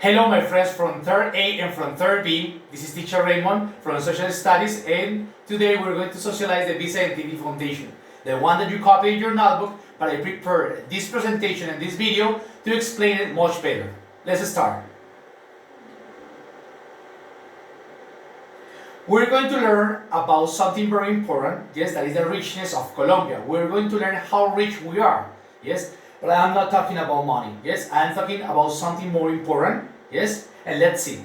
Hello my friends from 3rd A and from 3rd B. This is teacher Raymond from Social Studies, and today we're going to socialize the B-Scientific Foundation, the one that you copy in your notebook, but I prepared this presentation and this video to explain it much better. Let's start. We're going to learn about something very important, yes, that is the richness of Colombia. We're going to learn how rich we are, yes, but I'm not talking about money, yes, I'm talking about something more important, yes, and let's see.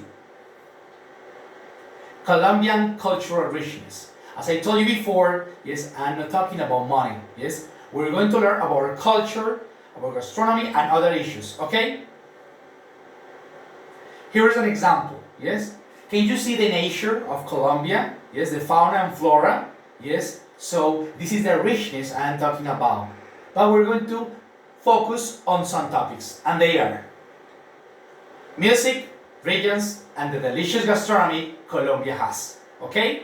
Colombian cultural richness. As I told you before, yes, I'm not talking about money, yes, we're going to learn about our culture, about gastronomy and other issues, okay? Here's an example, yes. Can you see the nature of Colombia? Yes, the fauna and flora. Yes, so this is the richness I'm talking about. But we're going to focus on some topics, and they are music, regions, and the delicious gastronomy Colombia has. Okay?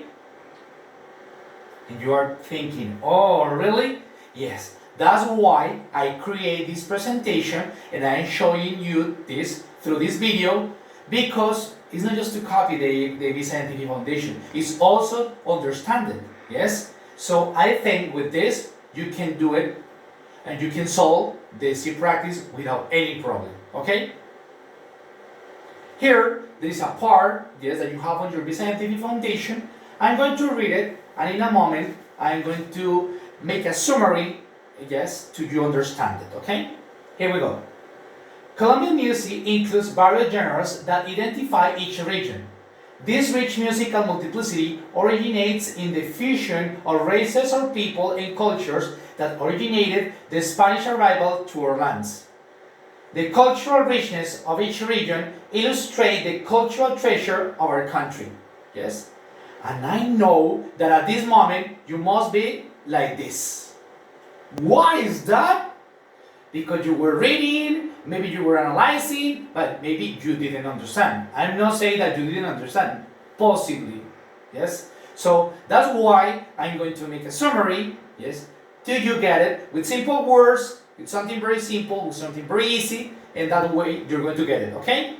And you are thinking, oh, really? Yes, that's why I create this presentation and I'm showing you this through this video, because it's not just to copy the B-Scientific Foundation, it's also understand it, yes? So I think with this, you can do it and you can solve the C practice without any problem, okay? Here, there is a part, yes, that you have on your B-Scientific Foundation. I'm going to read it, and in a moment, I'm going to make a summary, yes, to you understand it, okay? Here we go. Colombian music includes various genres that identify each region. This rich musical multiplicity originates in the fusion of races or people and cultures that originated the Spanish arrival to our lands. The cultural richness of each region illustrates the cultural treasure of our country. Yes? And I know that at this moment you must be like this. Why is that? Because you were reading, maybe you were analyzing, but maybe you didn't understand. I'm not saying that you didn't understand, possibly, yes? So that's why I'm going to make a summary, yes, till you get it, with simple words, with something very simple, with something very easy, and that way you're going to get it, okay?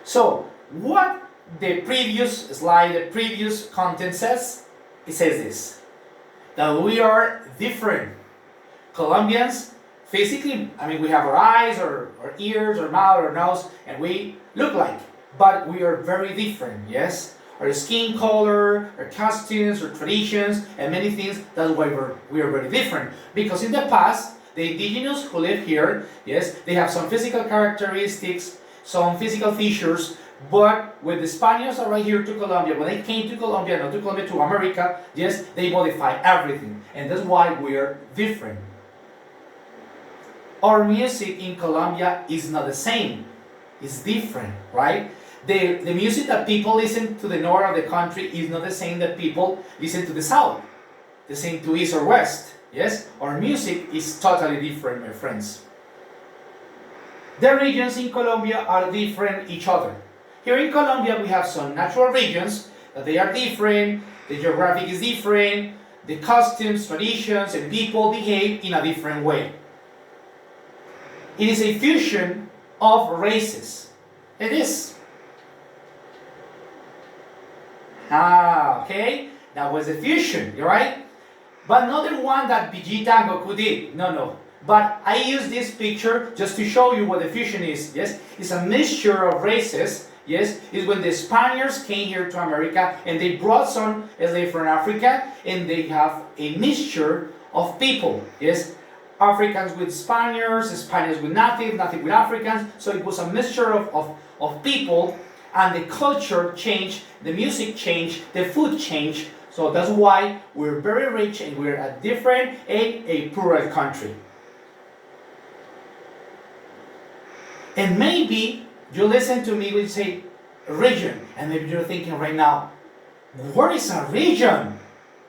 So, what the previous slide, the previous content says, it says this, that we are different. Colombians, physically, I mean, we have our eyes, our ears, our mouth, our nose, and we look like, but we are very different, yes? Our skin color, our costumes, our traditions, and many things, that's why we are very different. Because in the past, the indigenous who live here, yes, they have some physical characteristics, some physical features, but when the Spaniards arrived here to Colombia, when they came to Colombia, not to Colombia, to America, yes, they modified everything, and that's why we are different. Our music in Colombia is not the same. It's different, right? The music that people listen to the north of the country is not the same that people listen to the south. The same to east or west. Yes? Our music is totally different, my friends. The regions in Colombia are different each other. Here in Colombia we have some natural regions that they are different, the geographic is different, the costumes, traditions, and people behave in a different way. It is a fusion of races. It is. Okay? That was a fusion, right? But not the one that Vegeta and Goku did. No. But I use this picture just to show you what the fusion is. Yes? It's a mixture of races. Yes? It's when the Spaniards came here to America and they brought some slaves from Africa and they have a mixture of people. Yes? Africans with Spaniards, Spaniards with native with Africans. So it was a mixture of people, and the culture changed, the music changed, the food changed. So that's why we're very rich and we're a different and a plural country. And maybe you listen to me when say region, and maybe you're thinking right now, what is a region?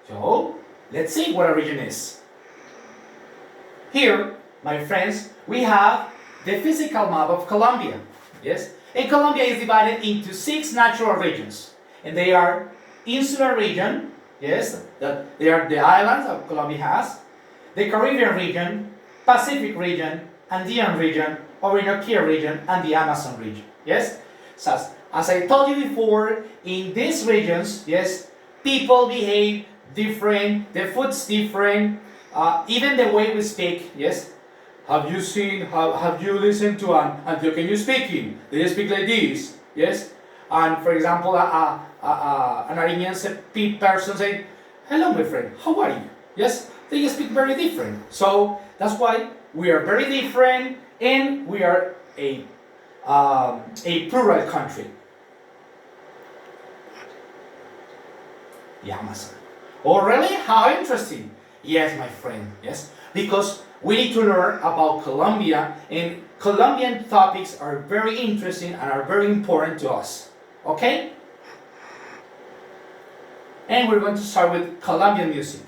So let's see what a region is. Here, my friends, we have the physical map of Colombia. Yes? And Colombia is divided into 6 natural regions. And they are insular region, yes, that they are the islands that Colombia has, the Caribbean region, Pacific region, Andean region, Orinoco region, and the Amazon region. Yes? So, as I told you before, in these regions, yes, people behave different, the food's different, even the way we speak, yes. Have you listened to an Antioqueño speaking? They speak like this, yes. And for example, an Ariñense person say, hello my friend, how are you? Yes, they speak very different. So that's why we are very different, and we are a plural country. The Amazon. Oh really? How interesting. Yes, my friend, yes. Because we need to learn about Colombia, and Colombian topics are very interesting and are very important to us. Okay? And we're going to start with Colombian music.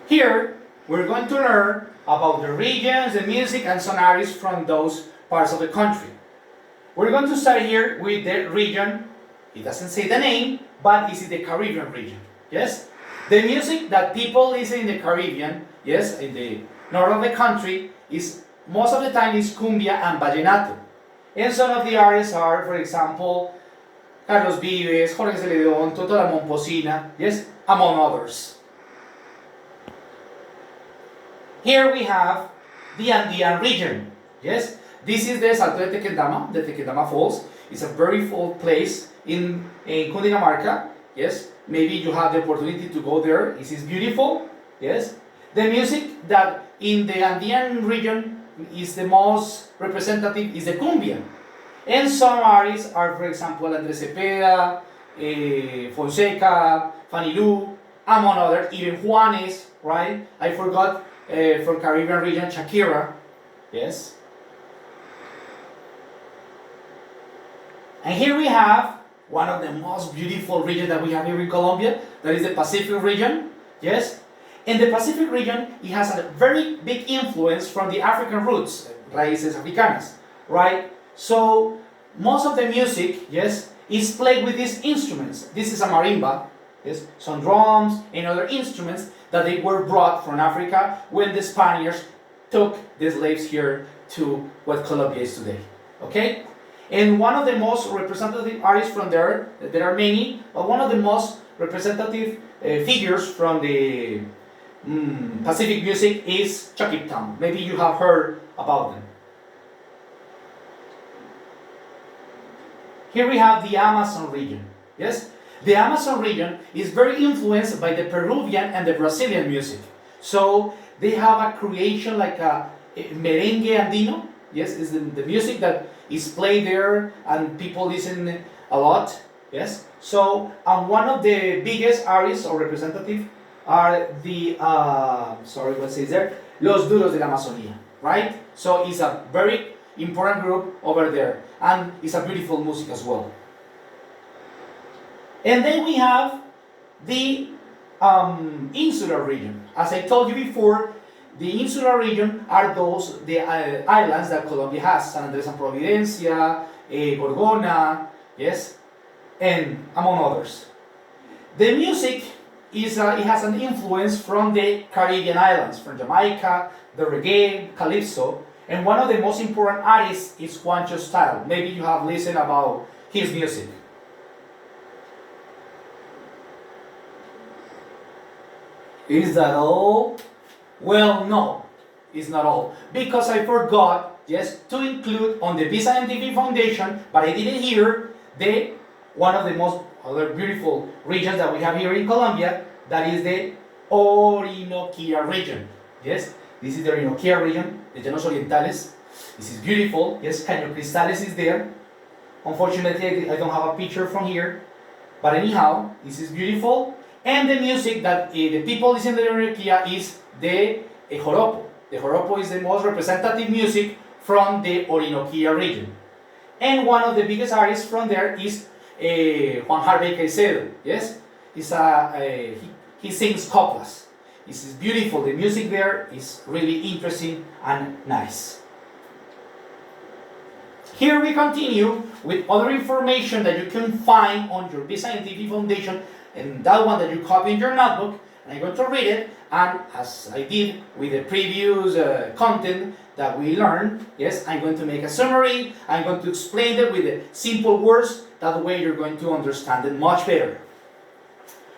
Here, we're going to learn about the regions, the music, and some artists from those parts of the country. We're going to start here with the region. It doesn't say the name, but it's in the Caribbean region. Yes? The music that people listen in the Caribbean, yes, in the north of the country, is most of the time is cumbia and vallenato. And some of the artists are, for example, Carlos Vives, Jorge Celedón, Toto la Momposina, yes, among others. Here we have the Andean region, yes. This is the Salto de Tequendama, the Tequendama Falls. It's a very full place in Cundinamarca, yes. Maybe you have the opportunity to go there. It is beautiful, yes. The music that in the Andean region is the most representative is the cumbia. And some artists are, for example, Andres Cepeda, Fonseca, Fanny Lu, among others, even Juanes, right? I forgot from Caribbean region, Shakira, yes. And here we have one of the most beautiful regions that we have here in Colombia, that is the Pacific region, yes. In the Pacific region, it has a very big influence from the African roots, raíces africanas, right? So, most of the music, yes, is played with these instruments. This is a marimba, yes, some drums and other instruments that they were brought from Africa when the Spaniards took the slaves here to what Colombia is today, okay? And one of the most representative artists from there are many, but one of the most representative figures from the Pacific music is Chucky Town. Maybe you have heard about them. Here we have the Amazon region. Yes, the Amazon region is very influenced by the Peruvian and the Brazilian music. So they have a creation like a merengue andino. Yes, is the music that is played there and people listen a lot. Yes, so one of the biggest artists or representative are the what says there? Los Duros de la Amazonía, right? So it's a very important group over there, and it's a beautiful music as well. And then we have the insular region. As I told you before, the insular region are the islands that Colombia has: San Andrés and Providencia, Gorgona, yes, and among others. The music it has an influence from the Caribbean islands, from Jamaica, the reggae, calypso, and one of the most important artists is Juancho Style. Maybe you have listened about his music. Is that all? Well, no, it's not all. Because I forgot, yes, to include on the Visa MTV Foundation, but I didn't hear one of the most other beautiful regions that we have here in Colombia, that is the Orinoquia region. Yes, this is the Orinoquia region, the Llanos Orientales. This is beautiful. Yes, Caño Cristales is there. Unfortunately, I don't have a picture from here. But anyhow, this is beautiful. And the music that the people listen to the Orinoquia is the joropo. The joropo is the most representative music from the Orinoquia region. And one of the biggest artists from there is Juan Harvey Caicedo. Yes, he sings coplas. This is beautiful. The music there is really interesting and nice. Here we continue with other information that you can find on your Visa and TV Foundation, and that one that you copy in your notebook. and I'm going to read it, and as I did with the previous content that we learned, yes, I'm going to make a summary, I'm going to explain it with the simple words, that way you're going to understand it much better.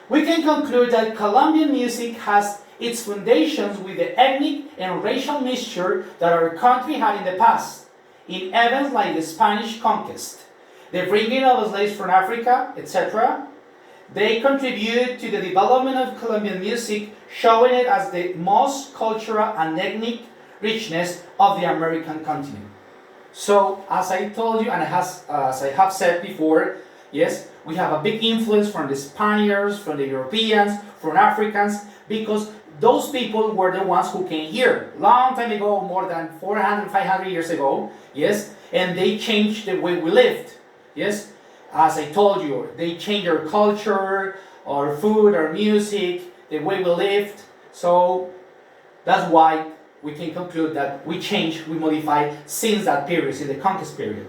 We can conclude that Colombian music has its foundations with the ethnic and racial mixture that our country had in the past, in events like the Spanish conquest, the bringing of slaves from Africa, etc. They contribute to the development of Colombian music, showing it as the most cultural and ethnic richness of the American continent. So, as I told you, and as I have said before, yes, we have a big influence from the Spaniards, from the Europeans, from Africans, because those people were the ones who came here long time ago, more than 400, 500 years ago, yes, and they changed the way we lived, yes. As I told you, they changed our culture, our food, our music, the way we lived. So that's why we can conclude that we changed, we modified since that period, since the conquest period.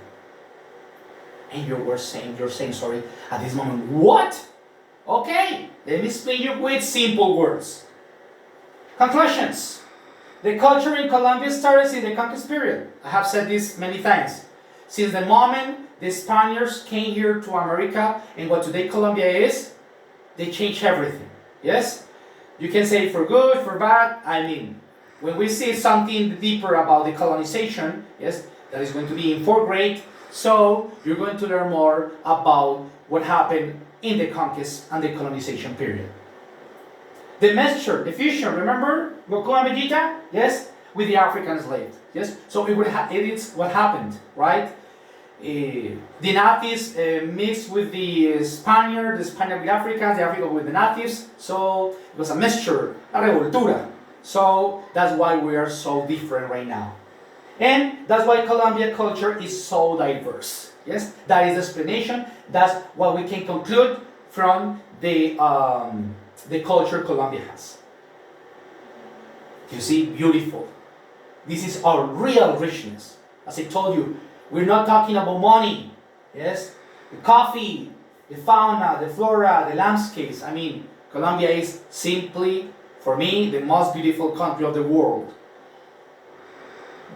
And you're saying, sorry, at this moment, what? Okay, let me explain you with simple words. Conclusions. The culture in Colombia started in the conquest period. I have said this many times. Since the moment the Spaniards came here to America, and what today Colombia is, they changed everything. Yes? You can say for good, for bad. I mean, when we see something deeper about the colonization, yes, that is going to be in 4th grade, so you're going to learn more about what happened in the conquest and the colonization period. The mixture, the fusion, remember Goku and Vegeta? Yes, with the African slave. Yes, so it is what happened, right? The natives mixed with the Spaniard with Africans, the African with the natives. So it was a mixture, a revoltura. So that's why we are so different right now. And that's why Colombian culture is so diverse. Yes, that is the explanation. That's what we can conclude from the culture Colombia has. You see, beautiful. This is our real richness. As I told you, we're not talking about money. Yes, the coffee, the fauna, the flora, the landscapes. I mean, Colombia is simply, for me, the most beautiful country of the world.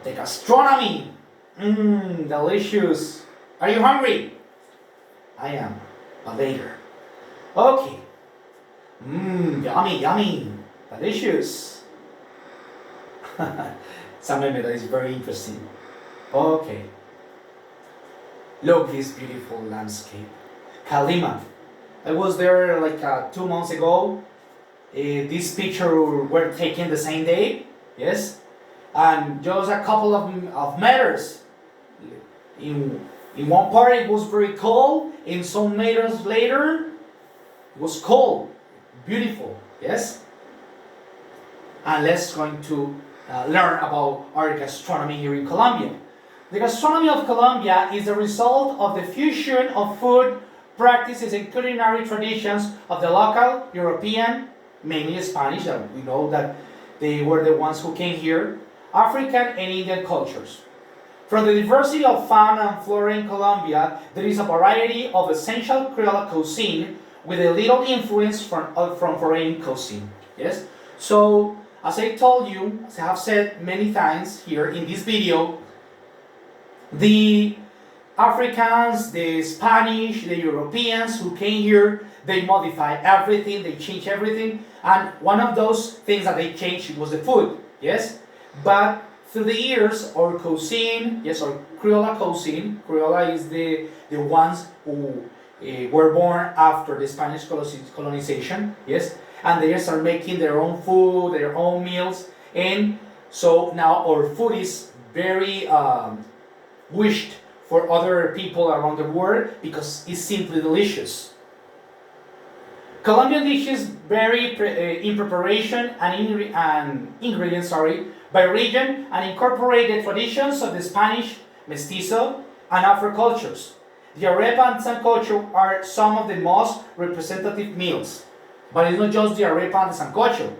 The gastronomy, delicious. Are you hungry? I am, but later. Okay. Yummy, yummy, delicious. Something that is very interesting. Okay. Look this beautiful landscape. Calima. I was there like 2 months ago. This picture were taken the same day. Yes. And just a couple of meters. In one part it was very cold. In some meters later, it was cold. Beautiful. Yes. And let's going to learn about our gastronomy here in Colombia. The gastronomy of Colombia is the result of the fusion of food practices and culinary traditions of the local European, mainly Spanish, that we know that they were the ones who came here, African and Indian cultures. From the diversity of fauna and flora in Colombia, there is a variety of essential Creole cuisine with a little influence from foreign cuisine. Yes? So, as I told you, as I have said many times here in this video, the Africans, the Spanish, the Europeans who came here, they modified everything, they changed everything, and one of those things that they changed was the food, yes? But through the years, our cuisine, yes, our Creole cuisine, Creole is the ones who were born after the Spanish colonization, yes? And they start making their own food, their own meals, and so now our food is very wished for other people around the world because it's simply delicious. Colombian dishes vary in preparation and ingredients, by region and incorporate the traditions of the Spanish, Mestizo, and Afro cultures. The arepa and sancocho are some of the most representative meals. But it's not just the arepa and the sancocho.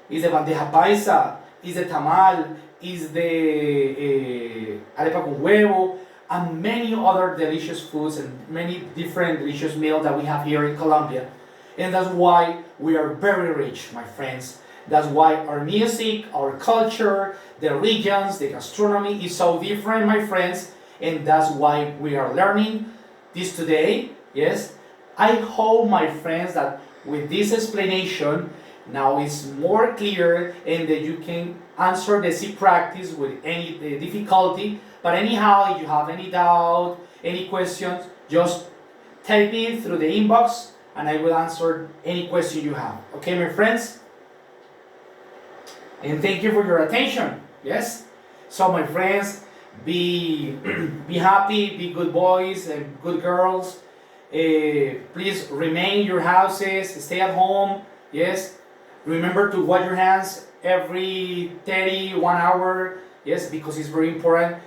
It's the bandeja paisa, it's the tamal, it's the arepa con huevo, and many other delicious foods and many different delicious meals that we have here in Colombia. And that's why we are very rich, my friends. That's why our music, our culture, the regions, the gastronomy is so different, my friends. And that's why we are learning this today. Yes, I hope, my friends, that with this explanation now it's more clear and that you can answer the C practice with any difficulty. But anyhow, if you have any doubt, any questions, just type me through the inbox and I will answer any question you have. Okay, my friends? And thank you for your attention. Yes? So, my friends, be happy, be good boys and good girls. Please remain in your houses, stay at home. Yes? Remember to wash your hands every 1 hour. Yes, because it's very important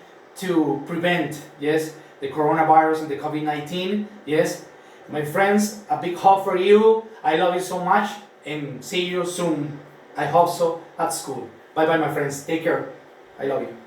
to prevent, yes, the coronavirus and the COVID-19. Yes, my friends, a big hug for you. I love you so much and see you soon. I hope so at school. Bye bye, my friends. Take care. I love you.